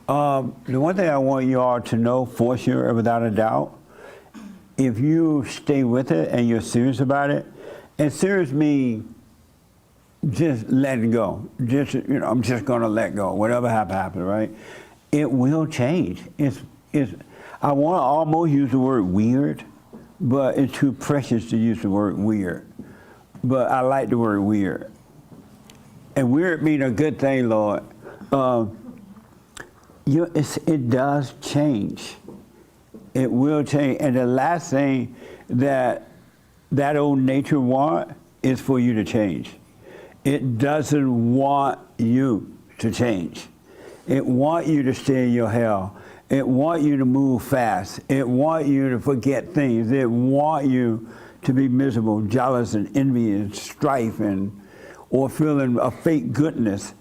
The one thing I want you all to know for sure, without a doubt, if you stay with it and you're serious about it, and serious means just letting go. Just, I'm just going to let go. Whatever happens, right? It will change. I want to almost use the word weird, but it's too precious to use the word weird. But I like the word weird. And weird means a good thing, Lord. It does change. It will change. And the last thing that old nature wants is for you to change. It doesn't want you to change. It wants you to stay in your hell. It wants you to move fast. It wants you to forget things. It wants you to be miserable, jealous, and envy, and strife, or feeling a fake goodness.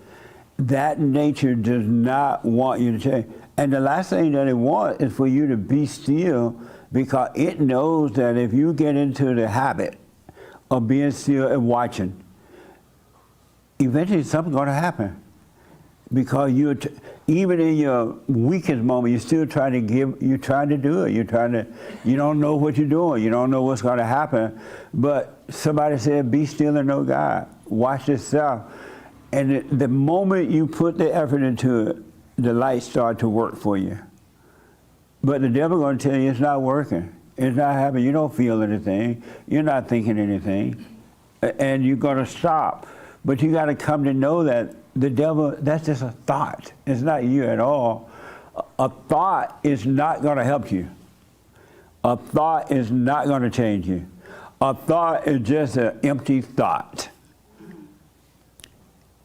That nature does not want you to change. And the last thing that it wants is for you to be still, because it knows that if you get into the habit of being still and watching, eventually something's going to happen. Because even in your weakest moment, you're still trying to do it. You don't know what you're doing. You don't know what's going to happen. But somebody said, be still and know God. Watch yourself. And the moment you put the effort into it, the lights start to work for you. But the devil's going to tell you it's not working. It's not happening. You don't feel anything. You're not thinking anything. And you're going to stop. But you got to come to know that the devil, that's just a thought. It's not you at all. A thought is not going to help you. A thought is not going to change you. A thought is just an empty thought.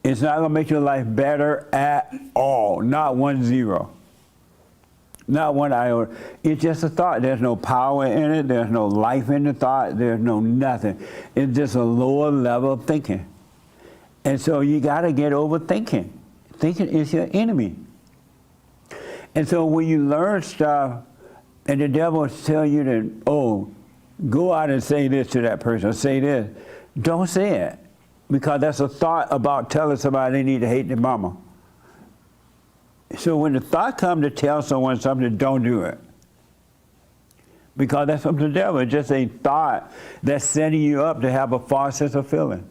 It's not going to make your life better at all. Not 1-0. Not 1 iota. It's just a thought. There's no power in it. There's no life in the thought. There's no nothing. It's just a lower level of thinking. And so you got to get over thinking. Thinking is your enemy. And so when you learn stuff and the devil tell you to, go out and say this to that person, or say this, don't say it. Because that's a thought about telling somebody they need to hate their mama. So when the thought comes to tell someone something, don't do it. Because that's from the devil. It's just a thought that's setting you up to have a false sense of feeling.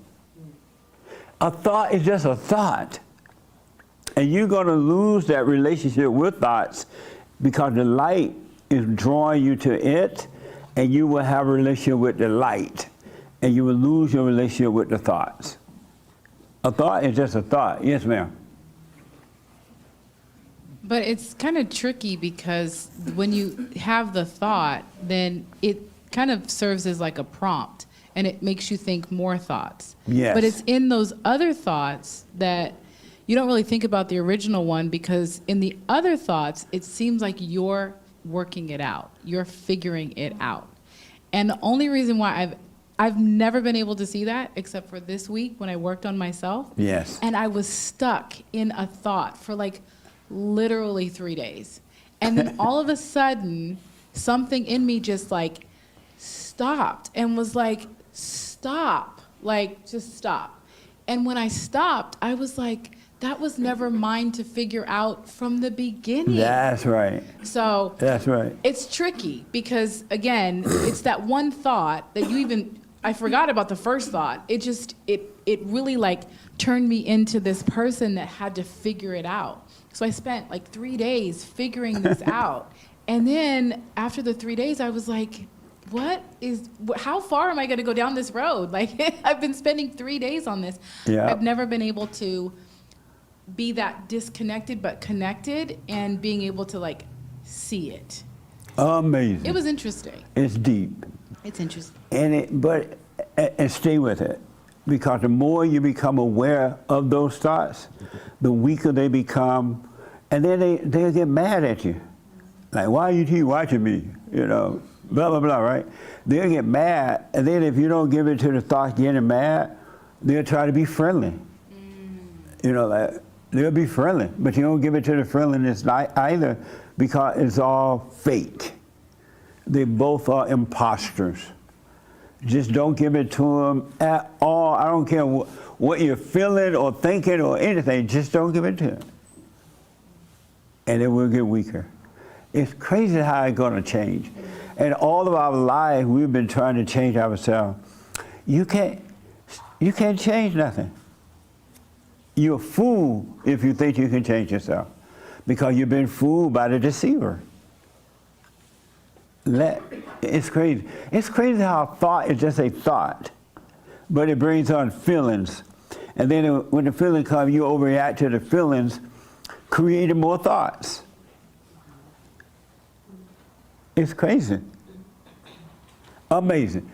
A thought is just a thought. And you're going to lose that relationship with thoughts because the light is drawing you to it, and you will have a relationship with the light, and you will lose your relationship with the thoughts. A thought is just a thought. Yes, ma'am. But it's kind of tricky because when you have the thought, then it kind of serves as like a prompt, and it makes you think more thoughts. Yes. But it's in those other thoughts that you don't really think about the original one, because in the other thoughts, it seems like you're working it out. You're figuring it out. And the only reason why I've never been able to see that except for this week when I worked on myself. Yes. And I was stuck in a thought for like literally 3 days. And then all of a sudden, something in me just like stopped and was like, stop, like just stop. And when I stopped, I was like, that was never mine to figure out from the beginning. That's right. So that's right. It's tricky because, again, it's that one thought that I forgot about the first thought. It really like turned me into this person that had to figure it out. So I spent like 3 days figuring this out. And then after the 3 days, I was like, how far am I going to go down this road? Like, I've been spending 3 days on this. Yeah. I've never been able to be that disconnected but connected and being able to like see it. Amazing. It was interesting. It's deep. It's interesting. And stay with it, because the more you become aware of those thoughts, the weaker they become, and then they'll get mad at you. Like, why are you keep watching me? Blah, blah, blah, right? They'll get mad, and then if you don't give it to the thoughts getting mad, they'll try to be friendly. Like, they'll be friendly, but you don't give it to the friendliness either, because it's all fake. They both are imposters. Just don't give it to them at all. I don't care what you're feeling or thinking or anything. Just don't give it to them. and it will get weaker. It's crazy how it's going to change. And all of our life, we've been trying to change ourselves. You can't change nothing. You're a fool if you think you can change yourself, because you've been fooled by the deceiver. It's crazy. It's crazy how a thought is just a thought, but it brings on feelings. And then when the feeling comes, you overreact to the feelings, creating more thoughts. It's crazy. Amazing.